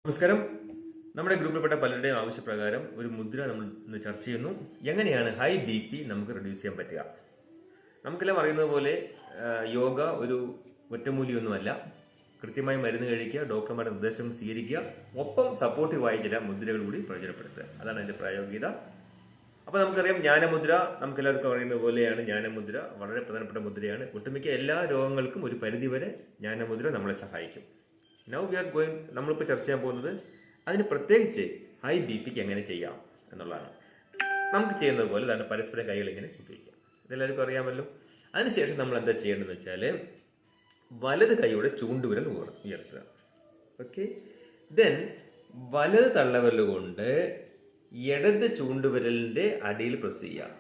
നമസ്കാരം. നമ്മുടെ ഗ്രൂപ്പിൽപ്പെട്ട പലരുടെയും ആവശ്യപ്രകാരം ഒരു മുദ്ര നമ്മൾ ഇന്ന് ചർച്ച ചെയ്യുന്നു. എങ്ങനെയാണ് ഹൈ BP നമുക്ക് റെഡ്യൂസ് ചെയ്യാൻ പറ്റുക? നമുക്കെല്ലാം അറിയുന്നത് പോലെ യോഗ ഒരു ഒറ്റമൂലിയൊന്നുമല്ല. കൃത്യമായി മരുന്ന് കഴിക്കുക, ഡോക്ടർമാരുടെ നിർദ്ദേശം സ്വീകരിക്കുക, ഒപ്പം സപ്പോർട്ടീവായി ചില മുദ്രകൾ കൂടി പ്രയോജനപ്പെടുത്തുക. അതാണ് അതിന്റെ പ്രായോഗികത. അപ്പോൾ നമുക്കറിയാം, ജ്ഞാനമുദ്ര നമുക്കെല്ലാവർക്കും അറിയുന്ന പോലെയാണ്. ജ്ഞാനമുദ്ര വളരെ പ്രധാനപ്പെട്ട മുദ്രയാണ്. ഒട്ടുമിക്ക എല്ലാ രോഗങ്ങൾക്കും ഒരു പരിധിവരെ ജ്ഞാനമുദ്ര നമ്മളെ സഹായിക്കും. നൗ വി ആർ ഗോയിങ് നമ്മളിപ്പോൾ ചർച്ച ചെയ്യാൻ പോകുന്നത് അതിന് പ്രത്യേകിച്ച് ഹൈ BPക്ക് എങ്ങനെ ചെയ്യാം എന്നുള്ളതാണ്. നമുക്ക് ചെയ്യുന്നത് പോലെ തന്നെ പരസ്പരം കൈകൾ ഇങ്ങനെ ഉപയോഗിക്കാം. ഇതെല്ലാവർക്കും അറിയാമല്ലോ. അതിനുശേഷം നമ്മൾ എന്താ ചെയ്യേണ്ടതെന്ന് വെച്ചാൽ വലത് കൈയുടെ ചൂണ്ടുവിരൽ ഉയർത്തുക. ഓക്കെ. ദെൻ വലത് തള്ളവിരൽ കൊണ്ട് ഇടത് ചൂണ്ടുവിരലിന്റെ അടിയിൽ പ്രസ് ചെയ്യുക.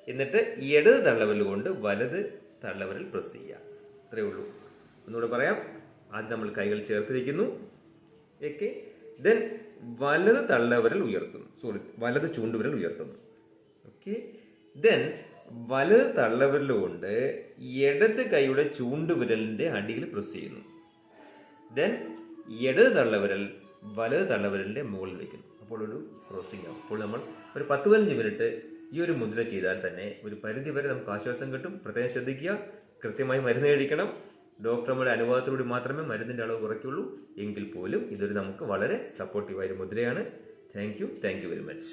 എന്നിട്ട് ഇടത് തള്ളവിരൽ കൊണ്ട് വലത് തള്ളവിരൽ പ്രസ് ചെയ്യുക. അത്രയേ ഉള്ളൂ. ഒന്നുകൂടെ പറയാം. ആദ്യം നമ്മൾ കൈകൾ ചേർത്ത് വയ്ക്കുന്നു. ഓക്കെ. ദെൻ വലത് തള്ളവിരൽ ഉയർത്തുന്നു. വലത് ചൂണ്ടുവിരൽ ഉയർത്തുന്നു. ഓക്കെ. ദെൻ വലത് തള്ളവിരൽ കൊണ്ട് ഇടത് കൈയുടെ ചൂണ്ടുവിരലിന്റെ അടിയിൽ പ്രസ് ചെയ്യുന്നു. ദെൻ ഇടത് തള്ളവിരൽ വലത് തള്ളവിരലിന്റെ മുകളിൽ വയ്ക്കുന്നു. അപ്പോൾ ഒരു ക്രോസിംഗ് ആവും. അപ്പോൾ നമ്മൾ ഒരു 10-15 മിനിറ്റ് ഈ ഒരു മുദ്ര ചെയ്താൽ തന്നെ ഒരു പരിധി വരെ നമുക്ക് ആശ്വാസം കിട്ടും. പ്രത്യേകം ശ്രദ്ധിക്കുക, കൃത്യമായി മരുന്ന് കഴിക്കണം. ഡോക്ടർമാരുടെ അനുവാദത്തോടുകൂടി മാത്രമേ മരുന്നിന്റെ അളവ് കുറയ്ക്കുള്ളൂ. എങ്കിൽ പോലും ഇതൊരു നമുക്ക് വളരെ സപ്പോർട്ടീവായ മുദ്രയാണ്. Thank you very much.